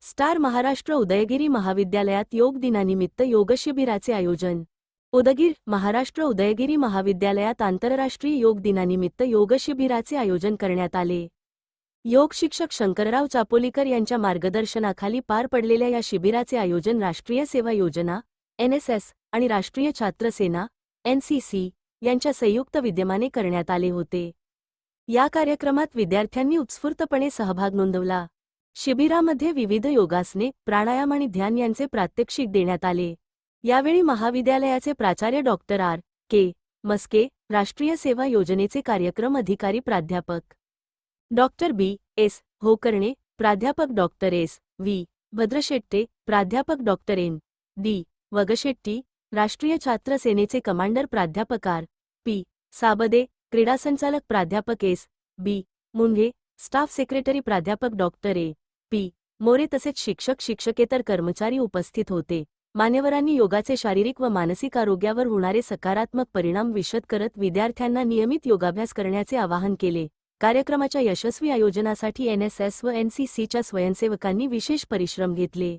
Star Maharashtra Udayagiri महाविद्यालयात योग दिनानिमित्त योगशिबिराचे आयोजन. उदगीर महाराष्ट्र उदयगिरी महाविद्यालयात आंतरराष्ट्रीय योग दिनानिमित्त योगशिबिराचे आयोजन करण्यात आले. योग शिक्षक शंकरराव चापोलीकर यांच्या मार्गदर्शनाखाली पार पडलेल्या या शिबिराचे आयोजन राष्ट्रीय सेवा योजना (NSS) आणि राष्ट्रीय छात्र सेना (NCC) यांच्या संयुक्त विद्यमाने करण्यात आले होते. या कार्यक्रमात विद्यार्थ्यांनी उत्स्फूर्तपणे सहभाग नोंदवला. शिबिरामध्ये विविध योगासने, प्राणायाम आणि ध्यान यांचे प्रात्यक्षिक देण्यात आले. यावेळी महाविद्यालयाचे प्राचार्य डॉक्टर R.K. मस्के, राष्ट्रीय सेवा योजनेचे कार्यक्रम अधिकारी प्राध्यापक डॉक्टर B.S. होकर्णे, प्राध्यापक डॉक्टर S.V. भद्रशेट्टे, प्राध्यापक डॉक्टर N.D. वगशेट्टी, राष्ट्रीय छात्र सेनेचे कमांडर प्राध्यापक R.P. साबदे, क्रीडा संचालक प्राध्यापक S.B. मुंगे, स्टाफ सेक्रेटरी प्राध्यापक डॉक्टर A.P. मोरे तसेच शिक्षक-शिक्षकेतर कर्मचारी उपस्थित होते. मान्यवरांनी योगाचे शारीरिक व मानसिक आरोग्यावर होणारे सकारात्मक परिणाम विशद करत विद्यार्थ्यांना नियमित योगाभ्यास करण्याचे आवाहन केले. कार्यक्रमाच्या यशस्वी आयोजनासाठी NSS व NCCच्या स्वयंसेवकांनी विशेष परिश्रम घेतले.